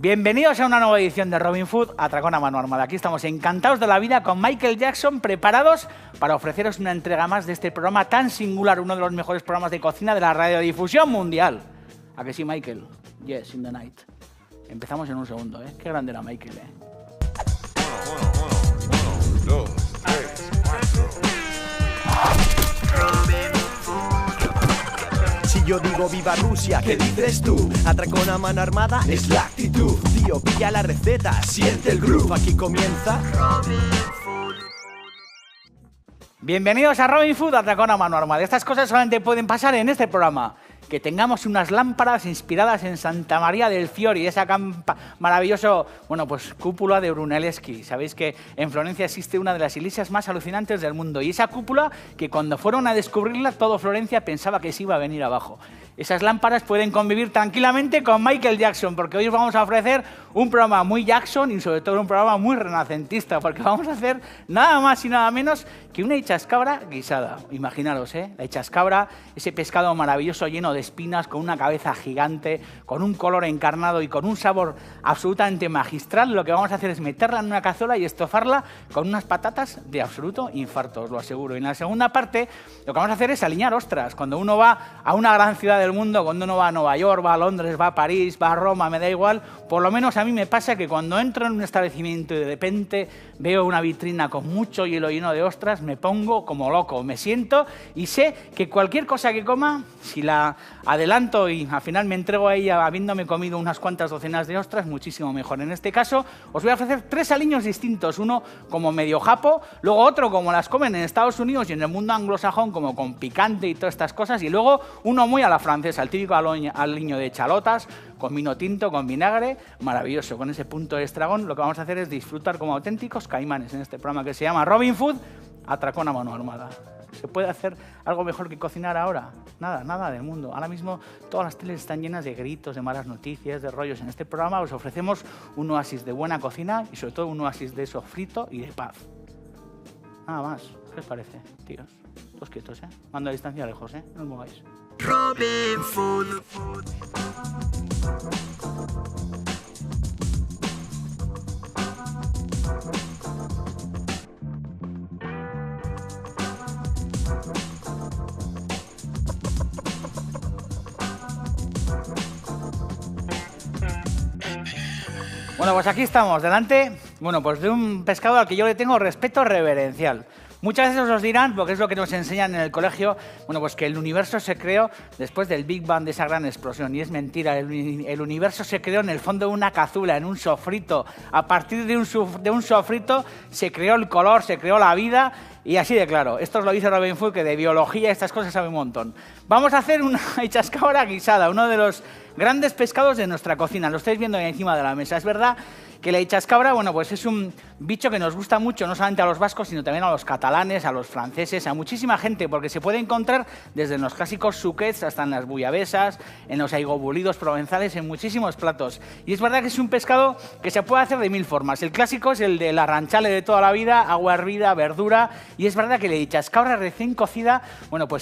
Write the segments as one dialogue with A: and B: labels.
A: Bienvenidos a una nueva edición de Robin Food, Atracón a mano armada. Aquí estamos encantados de la vida con Michael Jackson, preparados para ofreceros una entrega más de este programa tan singular, uno de los mejores programas de cocina de la radiodifusión mundial. ¿A que sí, Michael? Yes, in the night. Empezamos en un segundo, ¿eh? Qué grande era Michael, ¿eh?
B: Uno, dos, tres, cuatro.
C: Si yo digo viva Rusia, ¿qué dices tú? Atracón a mano armada es la actitud. Tío, pilla la receta, siente el groove. Aquí comienza Robin Food.
A: Bienvenidos a Robin Food, Atracón a mano armada. Estas cosas solamente pueden pasar en este programa. Que tengamos unas lámparas inspiradas en Santa María del Fiori, esa maravillosa, cúpula de Brunelleschi. Sabéis que en Florencia existe una de las iglesias más alucinantes del mundo. Y esa cúpula, que cuando fueron a descubrirla, todo Florencia pensaba que se iba a venir abajo. Esas lámparas pueden convivir tranquilamente con Michael Jackson, porque hoy os vamos a ofrecer un programa muy Jackson y sobre todo un programa muy renacentista, porque vamos a hacer nada más y nada menos que una hechascabra guisada. Imaginaros, la hechascabra, ese pescado maravilloso lleno de espinas, con una cabeza gigante, con un color encarnado y con un sabor absolutamente magistral. Lo que vamos a hacer es meterla en una cazuela y estofarla con unas patatas de absoluto infarto, os lo aseguro. Y en la segunda parte lo que vamos a hacer es aliñar ostras. Cuando uno va a una gran ciudad del mundo, cuando uno va a Nueva York, va a Londres, va a París, va a Roma, me da igual, por lo menos a mí me pasa que cuando entro en un establecimiento y de repente veo una vitrina con mucho hielo lleno de ostras, me pongo como loco, me siento y sé que cualquier cosa que coma, si la adelanto y al final me entrego a ella habiéndome comido unas cuantas docenas de ostras, muchísimo mejor. En este caso os voy a ofrecer 3 aliños distintos, uno como medio japo, luego otro como las comen en Estados Unidos y en el mundo anglosajón, como con picante y todas estas cosas, y luego uno muy a la francesa, el típico aliño de chalotas, con vino tinto, con vinagre, maravilloso, con ese punto de estragón. Lo que vamos a hacer es disfrutar como auténticos caimanes en este programa que se llama Robin Food, Atracón a mano armada. ¿Se puede hacer algo mejor que cocinar ahora? Nada, nada del mundo. Ahora mismo todas las teles están llenas de gritos, de malas noticias, de rollos. En este programa os ofrecemos un oasis de buena cocina y sobre todo un oasis de sofrito y de paz. Nada más. ¿Qué os parece, tíos? Todos quietos, Mando a distancia lejos, No os mováis.
C: Robin Food.
A: Bueno, pues aquí estamos, delante, de un pescado al que yo le tengo respeto reverencial. Muchas veces os dirán, porque es lo que nos enseñan en el colegio, que el universo se creó después del Big Bang, de esa gran explosión. Y es mentira, el universo se creó en el fondo de una cazuela, en un sofrito. A partir de un sofrito se creó el color, se creó la vida. Y así de claro, esto os lo dice Robin Food, que de biología estas cosas sabe un montón. Vamos a hacer una hechascabra guisada, uno de los grandes pescados de nuestra cocina. Lo estáis viendo ahí encima de la mesa. Es verdad que la hechascabra, es un bicho que nos gusta mucho, no solamente a los vascos, sino también a los catalanes, a los franceses, a muchísima gente, porque se puede encontrar desde en los clásicos suquets hasta en las bullabesas, en los aigobulidos provenzales, en muchísimos platos. Y es verdad que es un pescado que se puede hacer de 1000 formas. El clásico es el de la ranchale de toda la vida, agua hervida, verdura, y es verdad que la hechascabra recién cocida,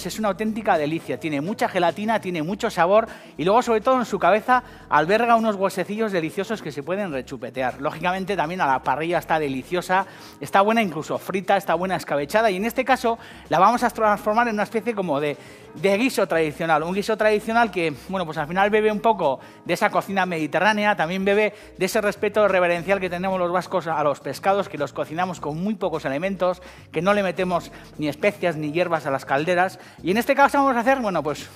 A: es una auténtica delicia. Tiene mucha gelatina, tiene mucho sabor y luego, sobre todo, en su cabeza alberga unos huesecillos deliciosos que se pueden rechupetear. Lógicamente también a la parrilla está deliciosa, está buena incluso frita, está buena escabechada, y en este caso la vamos a transformar en una especie como de guiso tradicional. Un guiso tradicional que, al final bebe un poco de esa cocina mediterránea, también bebe de ese respeto reverencial que tenemos los vascos a los pescados, que los cocinamos con muy pocos elementos, que no le metemos ni especias ni hierbas a las calderas. Y en este caso vamos a hacer,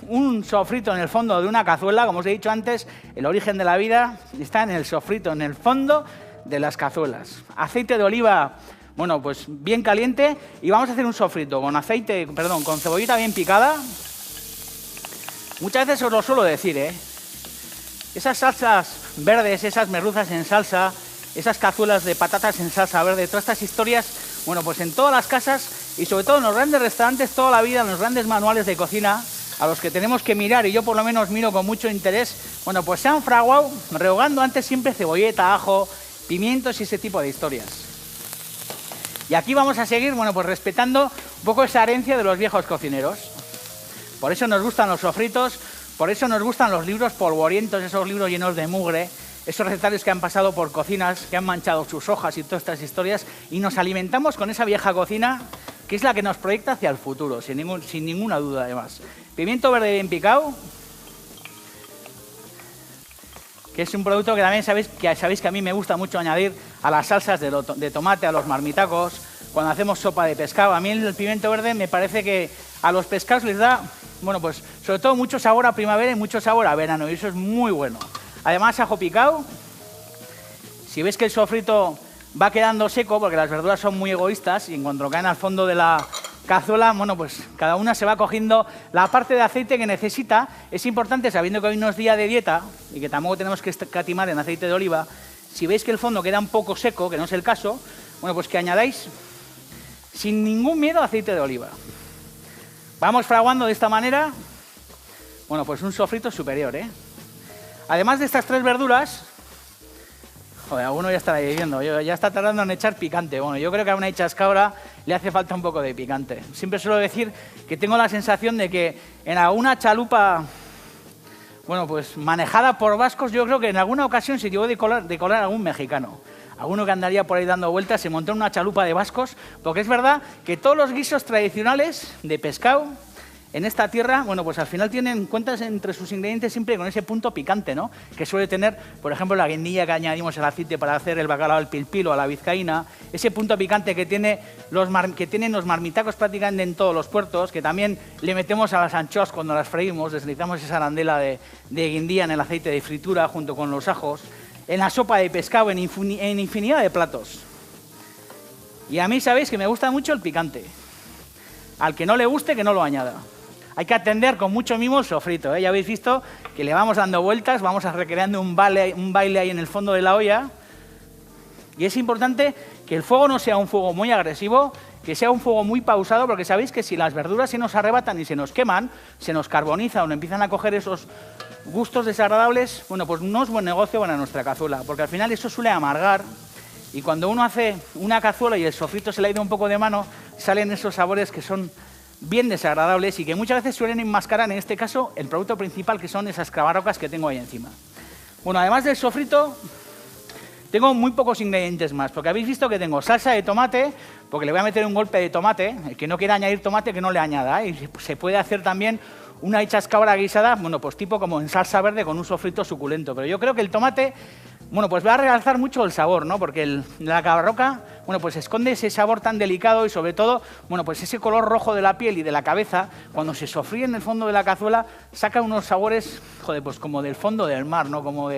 A: un sofrito en el fondo de una cazuela. Como os he dicho antes, el origen de la vida está en el sofrito, en el fondo de las cazuelas. Aceite de oliva, bien caliente, y vamos a hacer un sofrito con cebollita bien picada. Muchas veces os lo suelo decir, esas salsas verdes, esas merluzas en salsa, esas cazuelas de patatas en salsa verde, todas estas historias, en todas las casas y sobre todo en los grandes restaurantes toda la vida, en los grandes manuales de cocina, a los que tenemos que mirar, y yo por lo menos miro con mucho interés, se han fraguado rehogando antes siempre cebolleta, ajo, pimientos y ese tipo de historias. Y aquí vamos a seguir, respetando un poco esa herencia de los viejos cocineros. Por eso nos gustan los sofritos, por eso nos gustan los libros polvorientos, esos libros llenos de mugre, esos recetarios que han pasado por cocinas, que han manchado sus hojas y todas estas historias, y nos alimentamos con esa vieja cocina que es la que nos proyecta hacia el futuro, sin ninguna duda además. Pimiento verde bien picado, que es un producto que también sabéis que a mí me gusta mucho añadir a las salsas de tomate, a los marmitacos, cuando hacemos sopa de pescado. A mí el pimiento verde me parece que a los pescados les da, bueno, pues sobre todo mucho sabor a primavera y mucho sabor a verano, y eso es muy bueno. Además, ajo picado. Si veis que el sofrito va quedando seco, porque las verduras son muy egoístas, y en cuanto caen al fondo de la cazuela, bueno, pues cada una se va cogiendo la parte de aceite que necesita. Es importante, sabiendo que hoy no es día de dieta, y que tampoco tenemos que escatimar en aceite de oliva, si veis que el fondo queda un poco seco, que no es el caso, bueno, pues que añadáis sin ningún miedo aceite de oliva. Vamos fraguando de esta manera, bueno, pues un sofrito superior, ¿eh? Además de estas tres verduras, joder, alguno ya estará diciendo, ya está tardando en echar picante. Bueno, yo creo que a una chascabra le hace falta un poco de picante. Siempre suelo decir que tengo la sensación de que en alguna chalupa, bueno, pues manejada por vascos, yo creo que en alguna ocasión se llevó de colar algún mexicano. Alguno que andaría por ahí dando vueltas, se montó en una chalupa de vascos, porque es verdad que todos los guisos tradicionales de pescado en esta tierra, bueno, pues al final tienen cuentas entre sus ingredientes siempre con ese punto picante, ¿no? Que suele tener, por ejemplo, la guindilla que añadimos al aceite para hacer el bacalao al pilpil o a la vizcaína, ese punto picante que tienen los marmitacos prácticamente en todos los puertos, que también le metemos a las anchoas cuando las freímos, deslizamos esa arandela de guindilla en el aceite de fritura junto con los ajos, en la sopa de pescado, en infinidad de platos. Y a mí sabéis que me gusta mucho el picante. Al que no le guste, que no lo añada. Hay que atender con mucho mimo el sofrito, ¿eh? Ya habéis visto que le vamos dando vueltas, vamos recreando un baile ahí en el fondo de la olla. Y es importante que el fuego no sea un fuego muy agresivo, que sea un fuego muy pausado, porque sabéis que si las verduras se nos arrebatan y se nos queman, se nos carboniza o empiezan a coger esos gustos desagradables, bueno, pues no es buen negocio para nuestra cazuela, porque al final eso suele amargar. Y cuando uno hace una cazuela y el sofrito se le ha ido un poco de mano, salen esos sabores que son bien desagradables y que muchas veces suelen enmascarar, en este caso, el producto principal, que son esas cravarrocas que tengo ahí encima. Bueno, además del sofrito, tengo muy pocos ingredientes más, porque habéis visto que tengo salsa de tomate, porque le voy a meter un golpe de tomate. El que no quiera añadir tomate, que no le añada, ¿eh? Y se puede hacer también una chascabra guisada, bueno, pues tipo como en salsa verde con un sofrito suculento. Pero yo creo que el tomate, bueno, pues va a realzar mucho el sabor, ¿no? Porque la cravarroca, bueno, pues esconde ese sabor tan delicado y sobre todo, bueno, pues ese color rojo de la piel y de la cabeza, cuando se sofríe en el fondo de la cazuela, saca unos sabores, joder, pues como del fondo del mar, ¿no? Como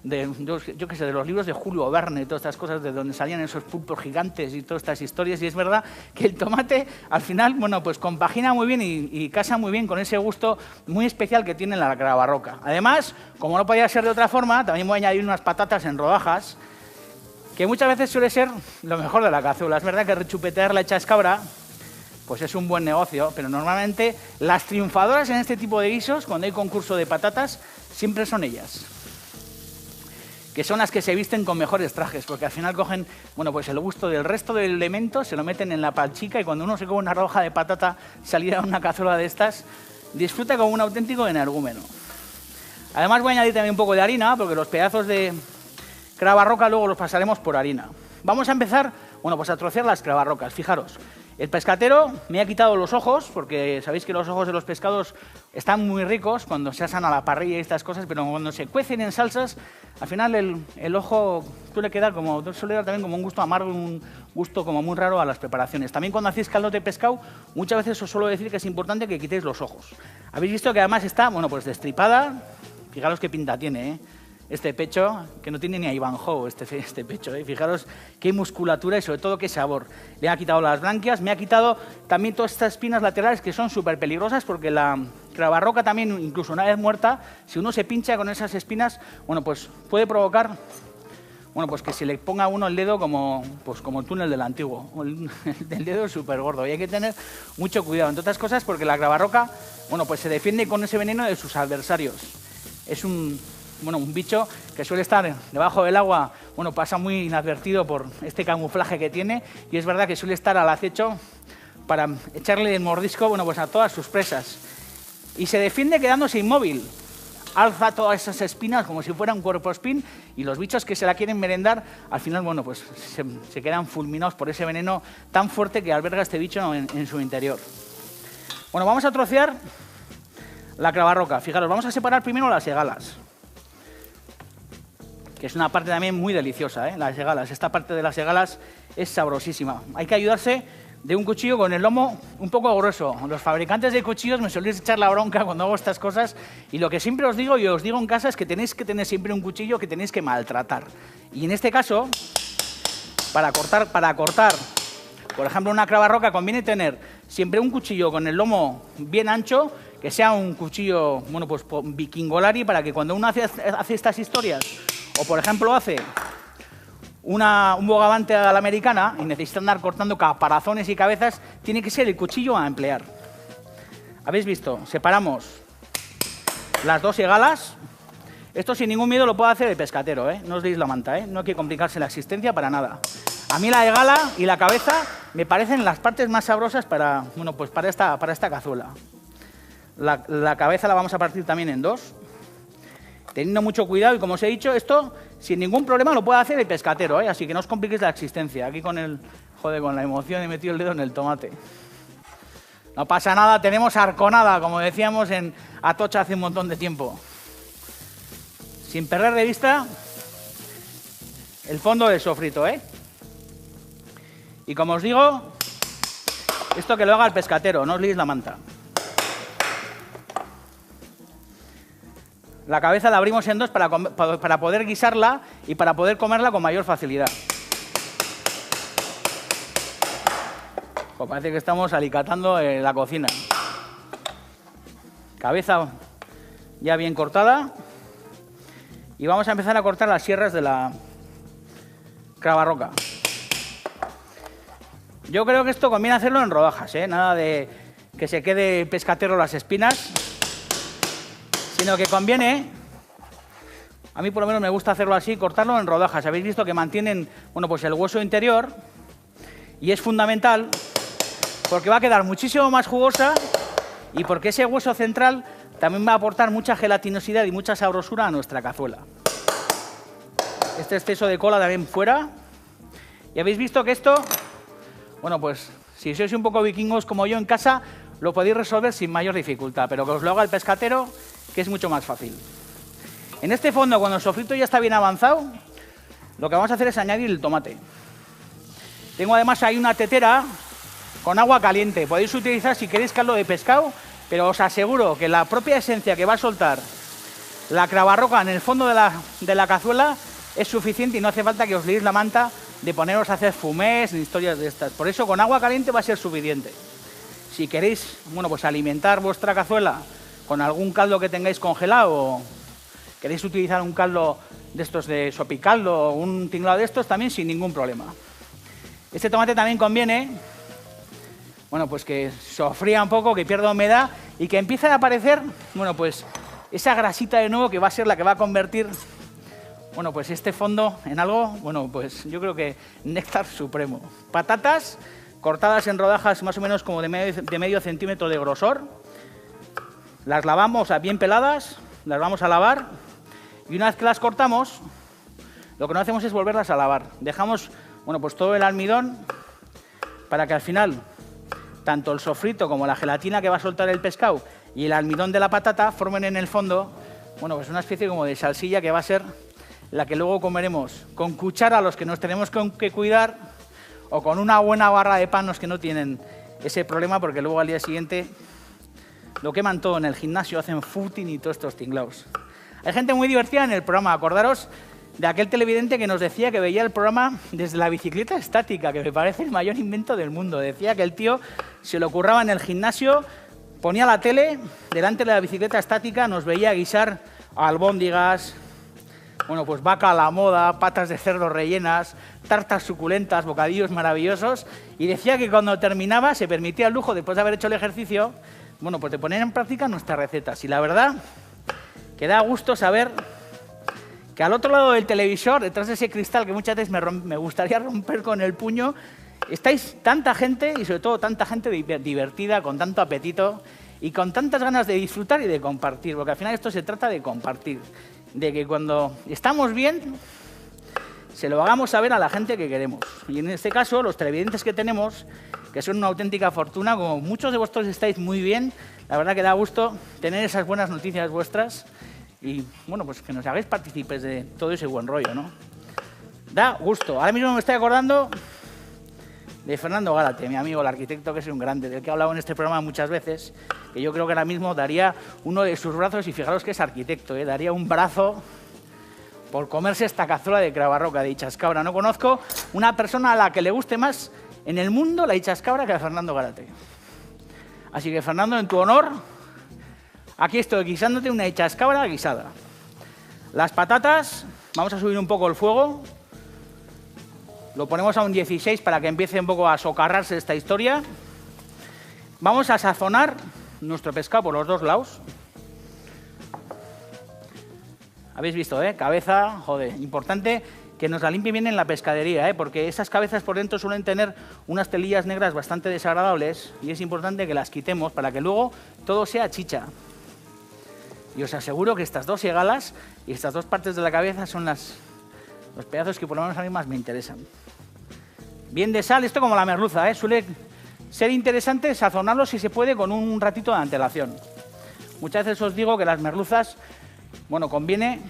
A: yo qué sé, de los libros de Julio Verne, todas estas cosas de donde salían esos pulpos gigantes y todas estas historias. Y es verdad que el tomate, al final, bueno, pues compagina muy bien y casa muy bien con ese gusto muy especial que tiene la cravarroca. Además, como no podía ser de otra forma, también voy a añadir unas patatas en rodajas, que muchas veces suele ser lo mejor de la cazuela. Es verdad que rechupetear la chascabra pues es un buen negocio, pero normalmente las triunfadoras en este tipo de guisos, cuando hay concurso de patatas, siempre son ellas, que son las que se visten con mejores trajes, porque al final cogen, bueno, pues el gusto del resto del elemento, se lo meten en la palchica y cuando uno se come una rodaja de patata salida de una cazuela de estas, disfruta como un auténtico energúmeno. Además voy a añadir también un poco de harina, porque los pedazos de cravarroca luego los pasaremos por harina. Vamos a empezar, bueno, pues a trocear las cravarrocas. Fijaros, el pescatero me ha quitado los ojos, porque sabéis que los ojos de los pescados están muy ricos cuando se asan a la parrilla y estas cosas, pero cuando se cuecen en salsas, al final el ojo suele dar también como un gusto amargo, un gusto como muy raro a las preparaciones. También cuando hacéis caldo de pescado, muchas veces os suelo decir que es importante que quitéis los ojos. Habéis visto que además está, bueno, pues destripada. Fijaros qué pinta tiene, ¿eh? Este pecho, que no tiene ni a Ivanhoe este pecho, ¿eh? Fijaros qué musculatura y sobre todo qué sabor. Le ha quitado las branquias, me ha quitado también todas estas espinas laterales que son súper peligrosas, porque la cravarroca también, incluso una vez muerta, si uno se pincha con esas espinas, bueno, pues puede provocar, bueno, pues que se le ponga a uno el dedo como el túnel del antiguo. El dedo es súper gordo y hay que tener mucho cuidado, entre otras cosas, porque la cravarroca, bueno, pues se defiende con ese veneno de sus adversarios. Es un bicho que suele estar debajo del agua, bueno, pasa muy inadvertido por este camuflaje que tiene y es verdad que suele estar al acecho para echarle el mordisco, bueno, pues a todas sus presas. Y se defiende quedándose inmóvil. alza todas esas espinas como si fuera un cuerpo espín y los bichos que se la quieren merendar, al final, bueno, pues se quedan fulminados por ese veneno tan fuerte que alberga este bicho en su interior. Bueno, vamos a trocear la cravarroca. Fijaros, vamos a separar primero las segalas, que es una parte también muy deliciosa, ¿eh? Las segalas. Esta parte de las segalas es sabrosísima. Hay que ayudarse de un cuchillo con el lomo un poco grueso. Los fabricantes de cuchillos me soléis echar la bronca cuando hago estas cosas y lo que siempre os digo y os digo en casa es que tenéis que tener siempre un cuchillo que tenéis que maltratar. Y en este caso, para cortar, por ejemplo, una cravarroca conviene tener siempre un cuchillo con el lomo bien ancho, que sea un cuchillo, bueno, pues vikingolari, para que cuando uno hace estas historias, o por ejemplo hace un bogavante a la americana y necesita andar cortando caparazones y cabezas, tiene que ser el cuchillo a emplear. ¿Habéis visto? Separamos las dos segalas. Esto sin ningún miedo lo puede hacer el pescatero, ¿eh? No os deis la manta, ¿eh? No hay que complicarse la existencia para nada. A mí la egala y la cabeza me parecen las partes más sabrosas para, bueno, pues para esta cazuela. La cabeza la vamos a partir también en dos, teniendo mucho cuidado y como os he dicho, esto sin ningún problema lo puede hacer el pescatero, ¿eh? Así que no os compliquéis la existencia. Aquí con la emoción he metido el dedo en el tomate. No pasa nada, tenemos arconada, como decíamos en Atocha hace un montón de tiempo. Sin perder de vista el fondo del sofrito, ¿eh? Y como os digo, esto que lo haga el pescatero, no os liéis la manta. La cabeza la abrimos en dos para poder guisarla y para poder comerla con mayor facilidad. Pues parece que estamos alicatando la cocina. Cabeza ya bien cortada. Y vamos a empezar a cortar las sierras de la cravarroca. Yo creo que esto conviene hacerlo en rodajas, ¿eh? Nada de que se quede pescatero las espinas, sino que conviene, a mí por lo menos me gusta hacerlo así, cortarlo en rodajas. Habéis visto que mantienen, bueno, pues el hueso interior y es fundamental porque va a quedar muchísimo más jugosa y porque ese hueso central también va a aportar mucha gelatinosidad y mucha sabrosura a nuestra cazuela. Este exceso de cola también fuera. Y habéis visto que esto, bueno, pues si sois un poco vikingos como yo en casa, lo podéis resolver sin mayor dificultad, pero que os lo haga el pescatero, que es mucho más fácil. En este fondo, cuando el sofrito ya está bien avanzado, lo que vamos a hacer es añadir el tomate. Tengo además ahí una tetera con agua caliente. Podéis utilizar si queréis caldo de pescado, pero os aseguro que la propia esencia que va a soltar la cravarroca en el fondo de la cazuela es suficiente y no hace falta que os liéis la manta de poneros a hacer fumés ni historias de estas. Por eso con agua caliente va a ser suficiente. Si queréis, bueno, pues alimentar vuestra cazuela con algún caldo que tengáis congelado o queréis utilizar un caldo de estos de sopicaldo o un tinglado de estos, también sin ningún problema. Este tomate también conviene, bueno, pues que sofría un poco, que pierda humedad y que empiece a aparecer, bueno, pues esa grasita de nuevo que va a ser la que va a convertir, bueno, pues este fondo en algo, bueno, pues yo creo que néctar supremo. Patatas cortadas en rodajas más o menos como de medio centímetro de grosor. Las lavamos bien peladas, las vamos a lavar y una vez que las cortamos, lo que no hacemos es volverlas a lavar. Dejamos, bueno, pues todo el almidón para que al final tanto el sofrito como la gelatina que va a soltar el pescado y el almidón de la patata formen en el fondo, bueno, pues una especie como de salsilla que va a ser la que luego comeremos con cuchara los que nos tenemos que cuidar o con una buena barra de pan los que no tienen ese problema porque luego al día siguiente lo queman todo en el gimnasio, hacen footing y todos estos tinglaos. Hay gente muy divertida en el programa. Acordaros de aquel televidente que nos decía que veía el programa desde la bicicleta estática, que me parece el mayor invento del mundo. Decía que el tío se lo curraba en el gimnasio, ponía la tele delante de la bicicleta estática, nos veía guisar albóndigas, bueno, pues vaca a la moda, patas de cerdo rellenas, tartas suculentas, bocadillos maravillosos, y decía que cuando terminaba se permitía el lujo, después de haber hecho el ejercicio, bueno, pues de poner en práctica nuestras recetas. Y la verdad que da gusto saber que al otro lado del televisor, detrás de ese cristal que muchas veces me gustaría romper con el puño, estáis tanta gente y sobre todo tanta gente divertida, con tanto apetito. y con tantas ganas de disfrutar y de compartir, porque al final esto se trata de compartir, de que cuando estamos bien se lo hagamos saber a la gente que queremos. Y en este caso, los televidentes que tenemos, que son una auténtica fortuna, como muchos de vosotros estáis muy bien, la verdad que da gusto tener esas buenas noticias vuestras y, bueno, pues que nos hagáis partícipes de todo ese buen rollo, ¿no? Da gusto. Ahora mismo me estoy acordando de Fernando Gárate, mi amigo, el arquitecto, que es un grande, del que he hablado en este programa muchas veces, que yo creo que ahora mismo daría uno de sus brazos, y fijaros que es arquitecto, daría un brazo por comerse esta cazuela de cravarroca de Ichascabra. No conozco una persona a la que le guste más en el mundo la Ichascabra que a Fernando Gárate. Así que, Fernando, en tu honor, aquí estoy guisándote una Ichascabra guisada. Las patatas, vamos a subir un poco el fuego. Lo ponemos a un 16 para que empiece un poco a socarrarse esta historia. Vamos a sazonar nuestro pescado por los dos lados. Habéis visto, cabeza, joder, importante que nos la limpie bien en la pescadería, porque esas cabezas por dentro suelen tener unas telillas negras bastante desagradables y es importante que las quitemos para que luego todo sea chicha. Y os aseguro que estas dos segalas y estas dos partes de la cabeza son los pedazos que por lo menos a mí más me interesan. Bien de sal, esto como la merluza, suele ser interesante sazonarlo si se puede con un ratito de antelación. Muchas veces os digo que las merluzas, bueno, conviene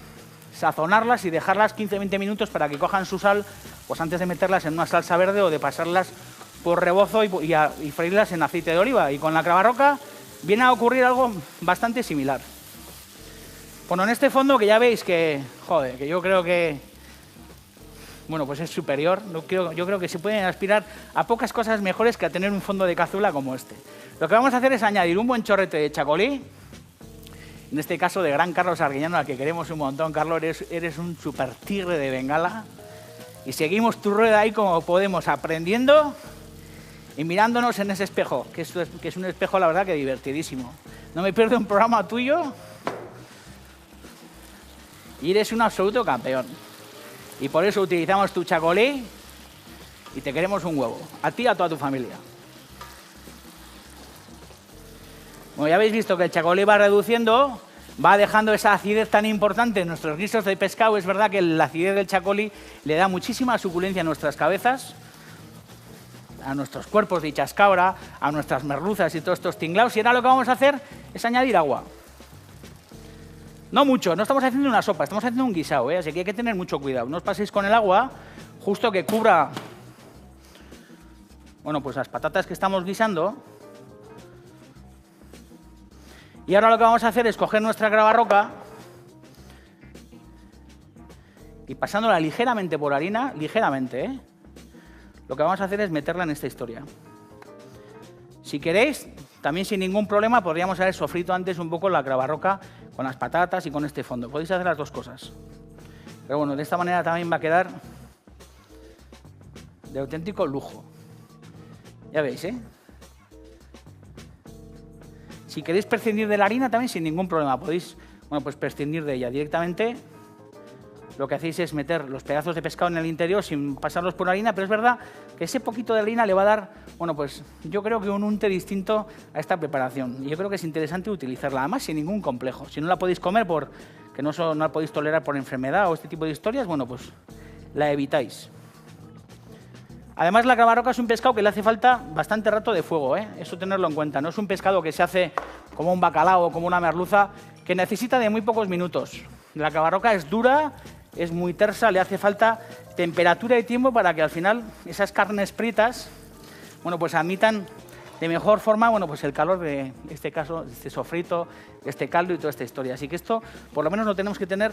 A: sazonarlas y dejarlas 15-20 minutos para que cojan su sal, pues antes de meterlas en una salsa verde o de pasarlas por rebozo y freírlas en aceite de oliva. Y con la cravarroca viene a ocurrir algo bastante similar. Bueno, en este fondo que ya veis que, joder, que yo creo que, bueno, pues es superior. Yo creo que se pueden aspirar a pocas cosas mejores que a tener un fondo de cazuela como este. Lo que vamos a hacer es añadir un buen chorrete de chacolí. En este caso de gran Carlos Arguiñano, al que queremos un montón. Carlos, eres un super tigre de Bengala. Y seguimos tu rueda ahí como podemos, aprendiendo y mirándonos en ese espejo, que es un espejo, la verdad, que divertidísimo. No me pierdo un programa tuyo y eres un absoluto campeón. Y por eso utilizamos tu chacolí y te queremos un huevo. A ti y a toda tu familia. Bueno, ya habéis visto que el chacolí va reduciendo, va dejando esa acidez tan importante en nuestros guisos de pescado. Es verdad que la acidez del chacolí le da muchísima suculencia a nuestras cabezas, a nuestros cuerpos de Ichascabra, a nuestras merluzas y todos estos tinglaos. Y ahora lo que vamos a hacer es añadir agua. No mucho, no estamos haciendo una sopa, estamos haciendo un guisado, así que hay que tener mucho cuidado. No os paséis con el agua, justo que cubra, bueno, pues las patatas que estamos guisando. Y ahora lo que vamos a hacer es coger nuestra cravarroca y pasándola ligeramente por harina, ligeramente, lo que vamos a hacer es meterla en esta historia. Si queréis, también sin ningún problema podríamos haber sofrito antes un poco la cravarroca con las patatas y con este fondo. Podéis hacer las dos cosas. Pero bueno, de esta manera también va a quedar de auténtico lujo. Ya veis, Si queréis prescindir de la harina también sin ningún problema. Podéis, bueno, pues prescindir de ella directamente. Lo que hacéis es meter los pedazos de pescado en el interior sin pasarlos por harina, pero es verdad que ese poquito de harina le va a dar, bueno, pues yo creo que un unte distinto a esta preparación. Y yo creo que es interesante utilizarla, además sin ningún complejo. Si no la podéis comer porque no la podéis tolerar por enfermedad o este tipo de historias, bueno, pues la evitáis. Además, la cravarroca es un pescado que le hace falta bastante rato de fuego, Eso tenerlo en cuenta. No es un pescado que se hace como un bacalao o como una merluza, que necesita de muy pocos minutos. La cravarroca es dura, es muy tersa, le hace falta temperatura y tiempo para que al final esas carnes fritas, bueno, pues admitan de mejor forma, bueno, pues el calor de este caso, de este sofrito, de este caldo y toda esta historia. Así que esto, por lo menos, lo tenemos que tener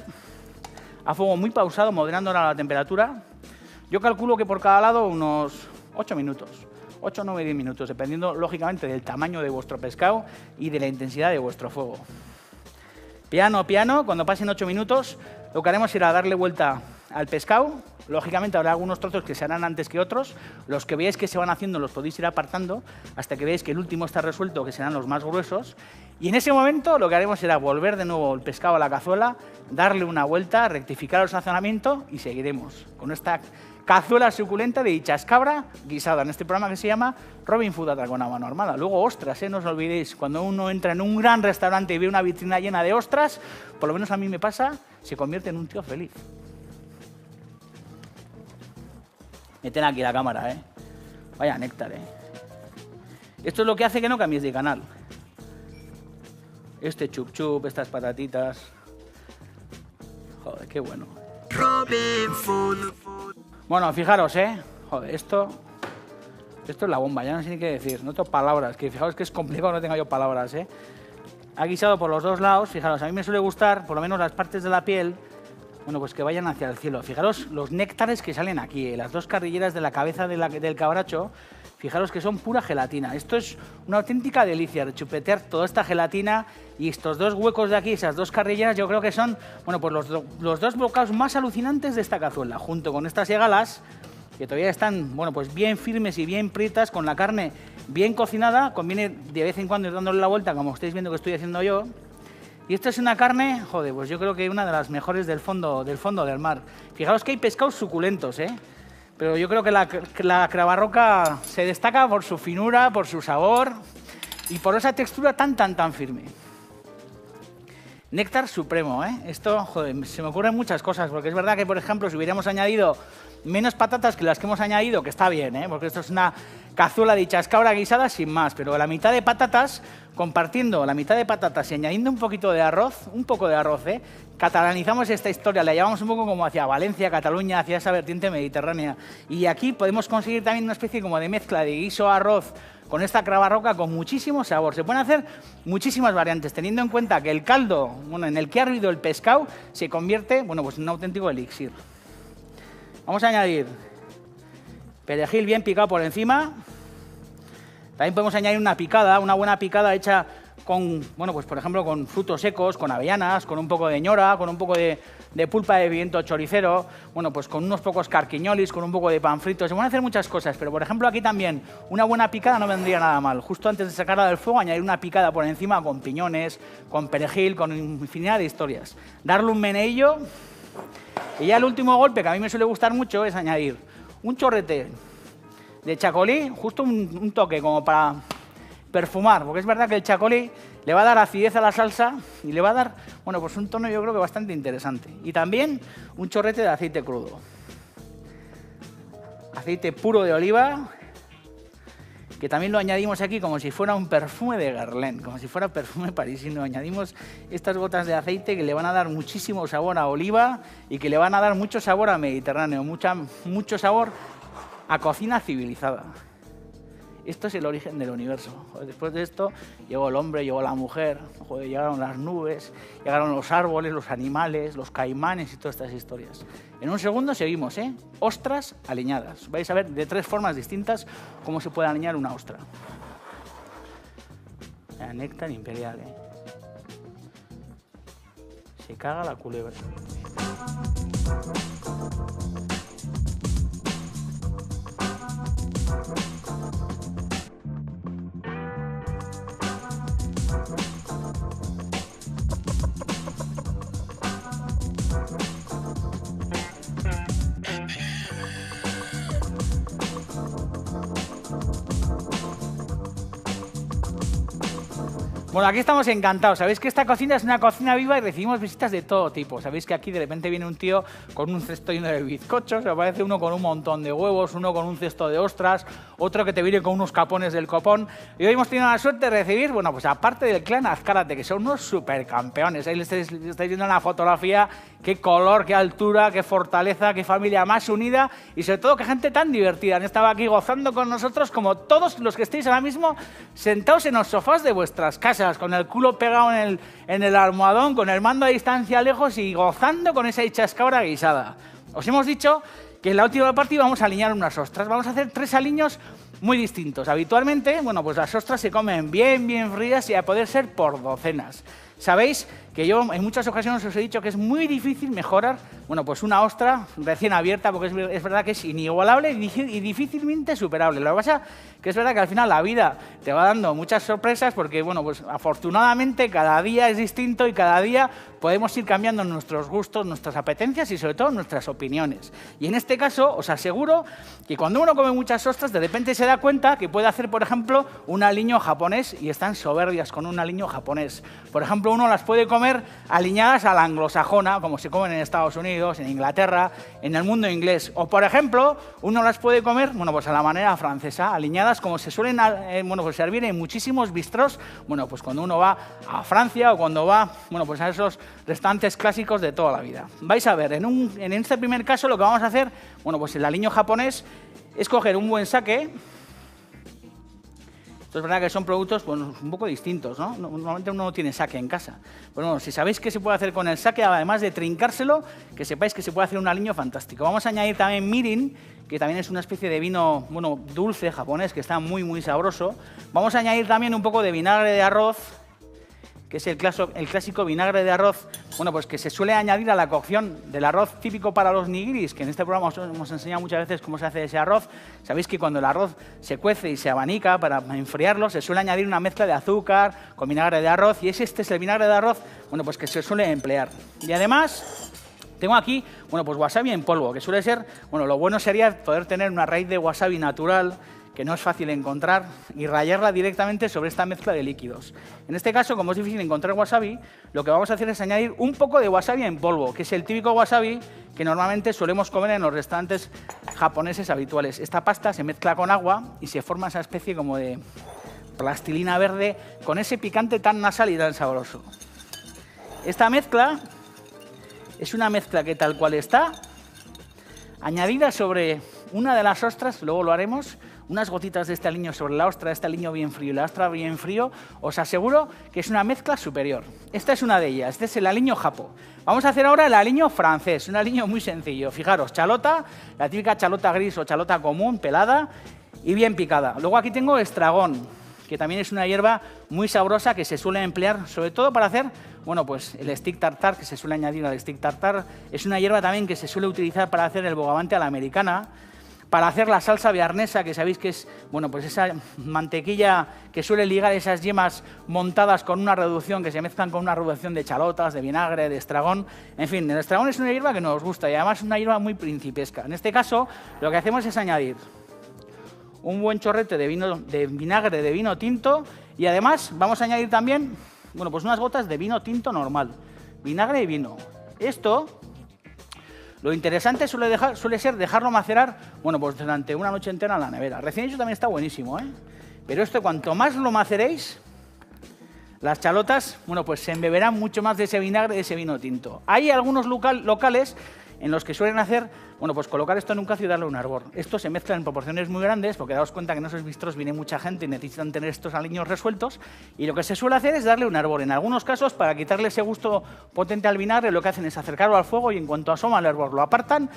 A: a fuego muy pausado, moderando la temperatura. Yo calculo que por cada lado unos 8 minutos, 8, 9, 10 minutos, dependiendo, lógicamente, del tamaño de vuestro pescado y de la intensidad de vuestro fuego. Piano, piano, cuando pasen 8 minutos, lo que haremos será darle vuelta al pescado Lógicamente habrá algunos trozos que se harán antes que otros. Los que veáis que se van haciendo los podéis ir apartando hasta que veáis que el último está resuelto, que serán los más gruesos. Y en ese momento lo que haremos será volver de nuevo el pescado a la cazuela, darle una vuelta, rectificar el sazonamiento y seguiremos con esta cazuela suculenta de chascabra guisada en este programa que se llama Robin Food Atracón a mano armada. Luego, ostras, no os olvidéis, cuando uno entra en un gran restaurante y ve una vitrina llena de ostras, por lo menos a mí me pasa, se convierte en un tío feliz. Meten aquí la cámara, ¿eh? Vaya néctar, ¿eh? Esto es lo que hace que no cambies de canal. Este chup chup, estas patatitas. Joder, qué bueno.
C: Robin Food.
A: Bueno, fijaros, ¿eh? Joder, esto es la bomba, ya no sé ni qué decir. No tengo palabras, que fijaros que es complicado que no tenga yo palabras, ¿eh? Ha guisado por los dos lados, fijaros, a mí me suele gustar, por lo menos las partes de la piel, bueno, pues que vayan hacia el cielo. Fijaros los néctares que salen aquí, las dos carrilleras de la cabeza del cabracho, fijaros que son pura gelatina. Esto es una auténtica delicia, rechupetear toda esta gelatina y estos dos huecos de aquí, esas dos carrilleras, yo creo que son, bueno, pues los dos bocados más alucinantes de esta cazuela, junto con estas segalas, que todavía están, bueno, pues bien firmes y bien fritas, con la carne bien cocinada. Conviene de vez en cuando ir dándole la vuelta, como estáis viendo que estoy haciendo yo. Y esta es una carne, joder, pues yo creo que una de las mejores del fondo del mar. Fijaos que hay pescados suculentos, ¿eh? Pero yo creo que la cravarroca se destaca por su finura, por su sabor y por esa textura tan firme. Néctar supremo, ¿eh? Esto, joder, se me ocurren muchas cosas, porque es verdad que, por ejemplo, si hubiéramos añadido menos patatas que las que hemos añadido, que está bien, ¿eh? Porque esto es una cazuela de chascabra guisada sin más, pero la mitad de patatas, compartiendo la mitad de patatas y añadiendo un poquito de arroz, un poco de arroz, ¿eh? Catalanizamos esta historia, la llevamos un poco como hacia Valencia, Cataluña, hacia esa vertiente mediterránea. Y aquí podemos conseguir también una especie como de mezcla de guiso-arroz con esta cravarroca con muchísimo sabor. Se pueden hacer muchísimas variantes, teniendo en cuenta que el caldo, bueno, en el que ha hervido el pescado, se convierte, bueno, pues en un auténtico elixir. Vamos a añadir perejil bien picado por encima. También podemos añadir una buena picada hecha con, bueno, pues por ejemplo con frutos secos, con avellanas, con un poco de ñora, con un poco de pulpa de pimiento choricero, bueno, pues con unos pocos carquiñolis, con un poco de pan frito. Se pueden hacer muchas cosas, pero por ejemplo aquí también una buena picada no vendría nada mal. Justo antes de sacarla del fuego, añadir una picada por encima con piñones, con perejil, con infinidad de historias. Darle un meneillo. Y ya el último golpe, que a mí me suele gustar mucho, es añadir un chorrete de chacolí, justo un toque como para perfumar, porque es verdad que el chacolí le va a dar acidez a la salsa y le va a dar, bueno, pues un tono yo creo que bastante interesante. Y también un chorrete de aceite crudo. Aceite puro de oliva, que también lo añadimos aquí como si fuera un perfume de Guerlain, como si fuera perfume parisino. Añadimos estas gotas de aceite que le van a dar muchísimo sabor a oliva y que le van a dar mucho sabor a Mediterráneo, mucho sabor a cocina civilizada. Esto es el origen del universo. Joder, después de esto llegó el hombre, llegó la mujer, joder, llegaron las nubes, llegaron los árboles, los animales, los caimanes y todas estas historias. En un segundo seguimos, ¿eh? Ostras aliñadas. Vais a ver de 3 formas distintas cómo se puede aliñar una ostra. La néctar imperial, ¿eh? Se caga la culebra. Bueno, aquí estamos encantados. Sabéis que esta cocina es una cocina viva y recibimos visitas de todo tipo. Sabéis que aquí de repente viene un tío con un cesto lleno de bizcochos, aparece uno con un montón de huevos, uno con un cesto de ostras, otro que te viene con unos capones del copón. Y hoy hemos tenido la suerte de recibir, bueno, pues aparte del clan Azcárate, que son unos supercampeones. Ahí estáis viendo en la fotografía qué color, qué altura, qué fortaleza, qué familia más unida y sobre todo qué gente tan divertida. Han estado aquí gozando con nosotros como todos los que estáis ahora mismo sentados en los sofás de vuestras casas, con el culo pegado en el almohadón, con el mando a distancia lejos y gozando con esa chascabra guisada. Os hemos dicho que en la última parte vamos a aliñar unas ostras. Vamos a hacer 3 aliños muy distintos. Habitualmente, bueno, pues las ostras se comen bien frías y a poder ser por docenas. Sabéis que yo en muchas ocasiones os he dicho que es muy difícil mejorar, bueno, pues una ostra recién abierta, porque es verdad que es inigualable y difícilmente superable. Lo que pasa que es verdad que al final la vida te va dando muchas sorpresas porque, bueno, pues afortunadamente cada día es distinto y cada día podemos ir cambiando nuestros gustos, nuestras apetencias y sobre todo nuestras opiniones. Y en este caso os aseguro que cuando uno come muchas ostras, de repente se da cuenta que puede hacer, por ejemplo, un aliño japonés y están soberbias con un aliño japonés. Por ejemplo, uno las puede comer aliñadas a la anglosajona, como se comen en Estados Unidos, en Inglaterra, en el mundo inglés. O, por ejemplo, uno las puede comer, bueno, pues a la manera francesa, aliñadas como se suelen bueno, pues servir en muchísimos bistrós, bueno, pues cuando uno va a Francia o cuando va, bueno, pues a esos restaurantes clásicos de toda la vida. Vais a ver, en este primer caso lo que vamos a hacer, bueno, pues el aliño japonés es coger un buen sake. Esto es verdad que son productos bueno, un poco distintos, ¿no? Normalmente uno no tiene sake en casa. Pero bueno, si sabéis qué se puede hacer con el sake, además de trincárselo, que sepáis que se puede hacer un aliño fantástico. Vamos a añadir también mirin, que también es una especie de vino bueno, dulce japonés, que está muy, muy sabroso. Vamos a añadir también un poco de vinagre de arroz, que es el clásico vinagre de arroz, bueno, pues que se suele añadir a la cocción del arroz típico para los nigiris, que en este programa os hemos enseñado muchas veces cómo se hace ese arroz. Sabéis que cuando el arroz se cuece y se abanica para enfriarlo, se suele añadir una mezcla de azúcar con vinagre de arroz, y este es el vinagre de arroz, bueno, pues que se suele emplear. Y además tengo aquí, bueno, pues wasabi en polvo, que suele ser, bueno, lo bueno sería poder tener una raíz de wasabi natural, que no es fácil encontrar, y rallarla directamente sobre esta mezcla de líquidos. En este caso, como es difícil encontrar wasabi, lo que vamos a hacer es añadir un poco de wasabi en polvo, que es el típico wasabi que normalmente solemos comer en los restaurantes japoneses habituales. Esta pasta se mezcla con agua y se forma esa especie como de plastilina verde con ese picante tan nasal y tan sabroso. Esta mezcla es una mezcla que tal cual está, añadida sobre una de las ostras, luego lo haremos, unas gotitas de este aliño sobre la ostra, este aliño bien frío y la ostra bien frío, os aseguro que es una mezcla superior. Esta es una de ellas, este es el aliño japo. Vamos a hacer ahora el aliño francés, un aliño muy sencillo. Fijaros, chalota, la típica chalota gris o chalota común, pelada y bien picada. Luego aquí tengo estragón, que también es una hierba muy sabrosa que se suele emplear sobre todo para hacer, bueno, pues el stick tartar, que se suele añadir al stick tartar. Es una hierba también que se suele utilizar para hacer el bogavante a la americana, para hacer la salsa bearnesa, que sabéis que es, bueno, pues esa mantequilla que suele ligar esas yemas montadas con una reducción, que se mezclan con una reducción de chalotas, de vinagre, de estragón. En fin, el estragón es una hierba que nos gusta y además es una hierba muy principesca. En este caso, lo que hacemos es añadir un buen chorrete de vinagre de vino tinto y además vamos a añadir también, bueno, pues unas gotas de vino tinto normal, vinagre y vino. Esto, lo interesante suele ser dejarlo macerar, bueno, pues durante una noche entera en la nevera. Recién hecho también está buenísimo, ¿eh? Pero esto, cuanto más lo maceréis, las chalotas, bueno, pues se embeberán mucho más de ese vinagre, de ese vino tinto. Hay algunos locales en los que suelen hacer, bueno, pues colocar esto en un cazo y darle un hervor. Esto se mezcla en proporciones muy grandes, porque daos cuenta que en esos bistros viene mucha gente y necesitan tener estos aliños resueltos, y lo que se suele hacer es darle un hervor. En algunos casos, para quitarle ese gusto potente al vinagre, lo que hacen es acercarlo al fuego y en cuanto asoma el hervor lo apartan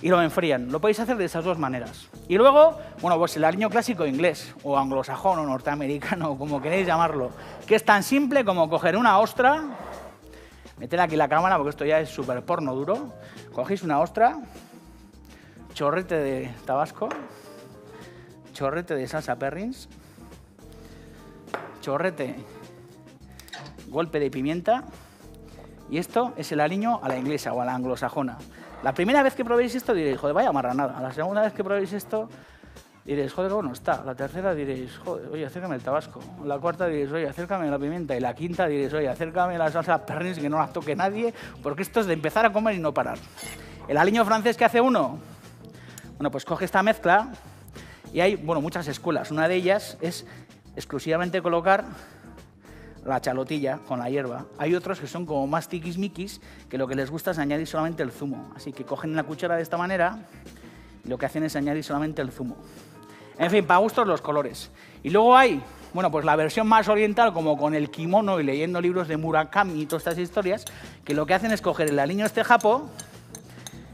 A: y lo enfrían. Lo podéis hacer de esas dos maneras. Y luego, bueno, pues el aliño clásico inglés, o anglosajón, o norteamericano, como queréis llamarlo, que es tan simple como coger una ostra, meter aquí la cámara porque esto ya es súper porno duro. Cogéis una ostra, chorrete de tabasco, chorrete de salsa Perrins, chorrete, golpe de pimienta, y esto es el aliño a la inglesa o a la anglosajona. La primera vez que probéis esto diréis, joder, vaya marranada. La segunda vez que probéis esto diréis, joder, bueno está. La tercera diréis, joder, oye, acércame el tabasco. La cuarta diréis, oye, acércame la pimienta. Y la quinta diréis, oye, acércame la salsa Perrins, que no la toque nadie, porque esto es de empezar a comer y no parar. El aliño francés, ¿qué hace uno? Bueno, pues coge esta mezcla y hay, bueno, muchas escuelas. Una de ellas es exclusivamente colocar la chalotilla con la hierba. Hay otros que son como más tiquismiquis, que lo que les gusta es añadir solamente el zumo. Así que cogen la cuchara de esta manera y lo que hacen es añadir solamente el zumo. En fin, para gustos los colores. Y luego hay, bueno, pues la versión más oriental, como con el kimono y leyendo libros de Murakami y todas estas historias, que lo que hacen es coger el aliño este japo,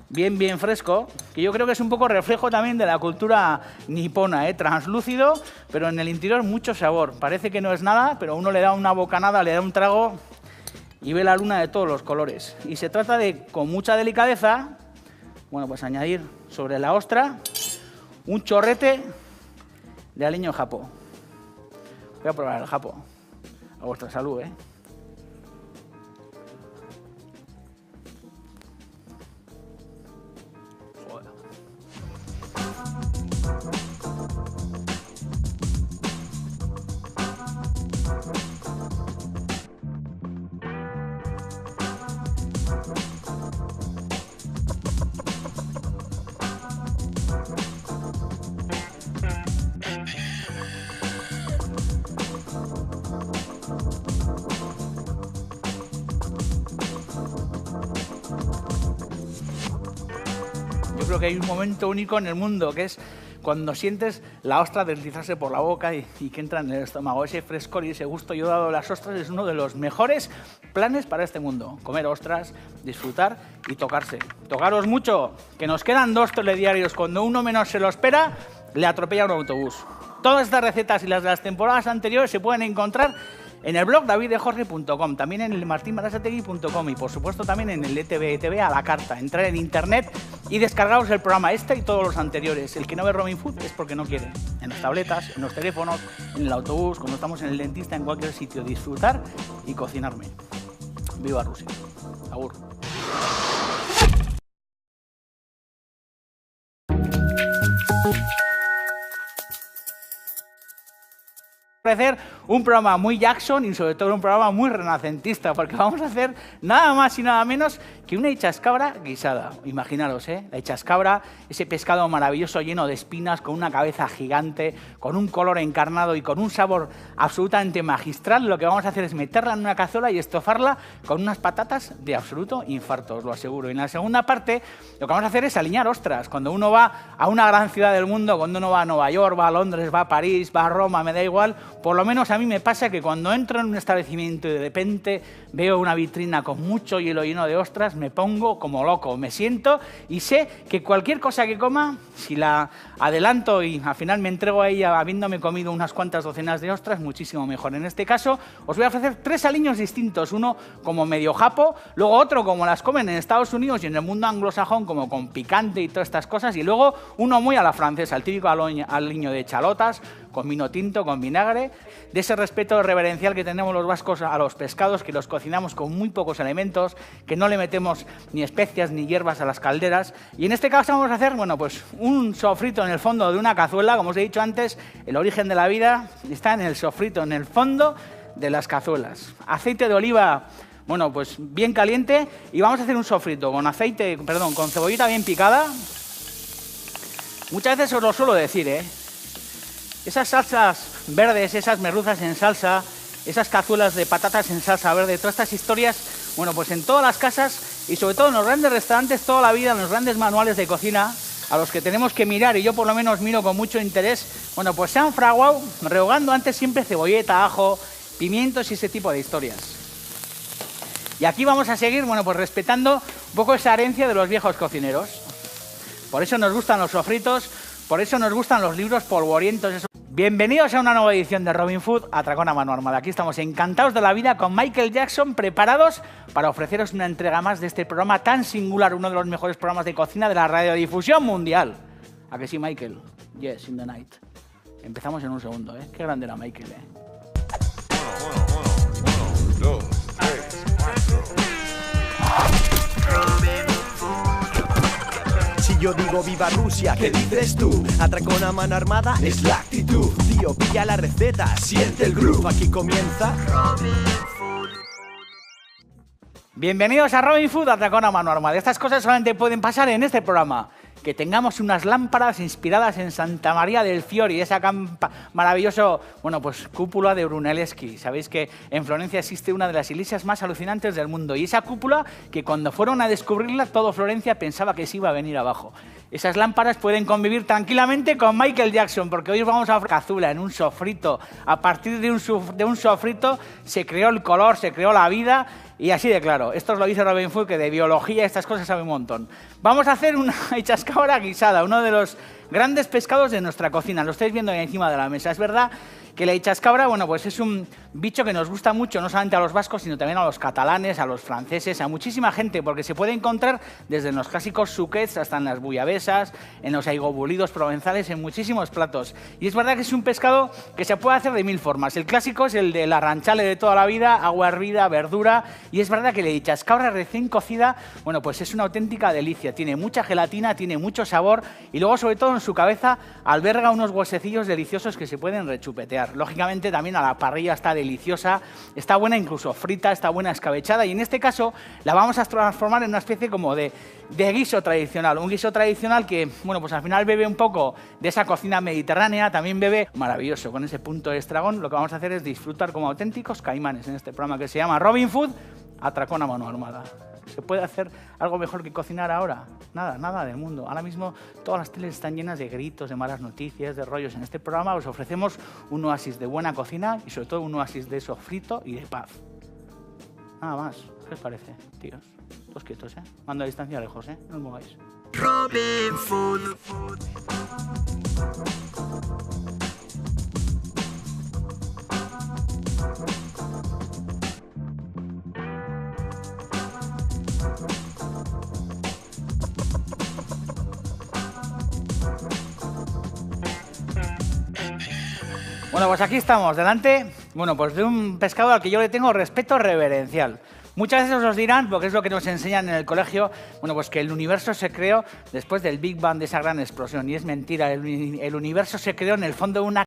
A: bien fresco, que yo creo que es un poco reflejo también de la cultura nipona, translúcido, pero en el interior mucho sabor. Parece que no es nada, pero uno le da una bocanada, le da un trago y ve la luna de todos los colores. Y se trata de, con mucha delicadeza, bueno, pues añadir sobre la ostra un chorrete de aliño japo. Voy a probar el japo. A vuestra salud, ¿eh? Joder. Yo creo que hay un momento único en el mundo, que es cuando sientes la ostra deslizarse por la boca y que entra en el estómago. Ese frescor y ese gusto yo dado de las ostras es uno de los mejores planes para este mundo. Comer ostras, disfrutar y tocarse. Tocaros mucho, que nos quedan 2 telediarios. Cuando uno menos se lo espera, le atropella un autobús. Todas estas recetas y las de las temporadas anteriores se pueden encontrar en el blog davidejorge.com, también en el martinbarasategui.com y por supuesto también en el ETV a la carta. Entrar en internet y descargaros el programa este y todos los anteriores. El que no ve Robin Food es porque no quiere. En las tabletas, en los teléfonos, en el autobús, cuando estamos en el dentista, en cualquier sitio. Disfrutar y cocinarme. Viva Rusia. Agur. Ofrecer un programa muy Jackson y sobre todo un programa muy renacentista, porque vamos a hacer nada más y nada menos que una hechascabra guisada. Imaginaros, la hechascabra, ese pescado maravilloso lleno de espinas, con una cabeza gigante, con un color encarnado y con un sabor absolutamente magistral. Lo que vamos a hacer es meterla en una cazuela y estofarla con unas patatas de absoluto infarto, os lo aseguro. Y en la segunda parte lo que vamos a hacer es aliñar ostras. Cuando uno va a una gran ciudad del mundo, cuando uno va a Nueva York, va a Londres, va a París, va a Roma, me da igual, por lo menos a mí me pasa que cuando entro en un establecimiento y de repente veo una vitrina con mucho hielo lleno de ostras, me pongo como loco, me siento y sé que cualquier cosa que coma, si la adelanto y al final me entrego a ella habiéndome comido unas cuantas docenas de ostras, muchísimo mejor. En este caso os voy a ofrecer 3 aliños distintos, uno como medio japo, luego otro como las comen en Estados Unidos y en el mundo anglosajón como con picante y todas estas cosas, y luego uno muy a la francesa, el típico aliño de chalotas, con vino tinto, con vinagre, de ese respeto reverencial que tenemos los vascos a los pescados, que los cocinamos con muy pocos elementos, que no le metemos ni especias ni hierbas a las calderas. Y en este caso vamos a hacer, bueno, pues un sofrito en el fondo de una cazuela. Como os he dicho antes, el origen de la vida está en el sofrito, en el fondo de las cazuelas. Aceite de oliva, bueno, pues bien caliente, y vamos a hacer un sofrito con con cebollita bien picada. Muchas veces os lo suelo decir, esas salsas verdes, esas merluzas en salsa, esas cazuelas de patatas en salsa verde, todas estas historias, bueno, pues en todas las casas y sobre todo en los grandes restaurantes, toda la vida, en los grandes manuales de cocina, a los que tenemos que mirar, y yo por lo menos miro con mucho interés, bueno, pues se han fraguado rehogando antes siempre cebolleta, ajo, pimientos y ese tipo de historias. Y aquí vamos a seguir, bueno, pues respetando un poco esa herencia de los viejos cocineros. Por eso nos gustan los sofritos, por eso nos gustan los libros polvorientos. Bienvenidos a una nueva edición de Robin Food, Atracón a mano armada. Aquí estamos encantados de la vida con Michael Jackson, preparados para ofreceros una entrega más de este programa tan singular, uno de los mejores programas de cocina de la radiodifusión mundial. ¿A que sí, Michael? Yes, in the night. Empezamos en un segundo, Qué grande era Michael,
B: 1, 2, 3, 4.
C: Si yo digo viva Rusia, ¿qué dices tú? Atracón a mano armada es la actitud. Tío, pilla la receta, siente el groove. Aquí comienza Robin Food.
A: Bienvenidos a Robin Food, Atracón a mano armada. Estas cosas solamente pueden pasar en este programa. Que tengamos unas lámparas inspiradas en Santa María del Fiori, esa maravillosa, bueno, pues cúpula de Brunelleschi. Sabéis que en Florencia existe una de las iglesias más alucinantes del mundo, y esa cúpula, que cuando fueron a descubrirla, todo Florencia pensaba que se iba a venir abajo. Esas lámparas pueden convivir tranquilamente con Michael Jackson, porque hoy vamos a cazuela en un sofrito. A partir de un sofrito se creó el color, se creó la vida. Y así de claro, esto os lo dice Robin Food, que de biología estas cosas sabe un montón. Vamos a hacer una hechascabra guisada, uno de los grandes pescados de nuestra cocina. Lo estáis viendo ahí encima de la mesa. Es verdad Que la ichascabra, bueno, pues es un bicho que nos gusta mucho, no solamente a los vascos, sino también a los catalanes, a los franceses, a muchísima gente, porque se puede encontrar desde en los clásicos suquets hasta en las bullabesas, en los aigobolidos provenzales, en muchísimos platos. Y es verdad que es un pescado que se puede hacer de 1000 formas. El clásico es el de la ranchale de toda la vida, agua hervida, verdura, y es verdad que la ichascabra recién cocida, bueno, pues es una auténtica delicia. Tiene mucha gelatina, tiene mucho sabor, y luego, sobre todo, en su cabeza alberga unos huesecillos deliciosos que se pueden rechupetear. Lógicamente también a la parrilla está deliciosa, está buena incluso frita, está buena escabechada y en este caso la vamos a transformar en una especie como de guiso tradicional. Un guiso tradicional que, bueno, pues al final bebe un poco de esa cocina mediterránea, también bebe maravilloso con ese punto de estragón. Lo que vamos a hacer es disfrutar como auténticos caimanes en este programa que se llama Robin Food, atracón a mano armada. ¿Se puede hacer algo mejor que cocinar ahora? Nada, nada del mundo. Ahora mismo todas las teles están llenas de gritos, de malas noticias, de rollos. En este programa os ofrecemos un oasis de buena cocina y sobre todo un oasis de sofrito y de paz. Nada más. ¿Qué os parece, tíos? Todos quietos, ¿eh? Mando a distancia lejos, ¿eh? No os mováis.
B: Robin Food.
A: Bueno, pues aquí estamos, delante, bueno, pues de un pescado al que yo le tengo respeto reverencial. Muchas veces os dirán, porque es lo que nos enseñan en el colegio, bueno, pues que el universo se creó después del Big Bang, de esa gran explosión. Y es mentira, el universo se creó en el fondo de una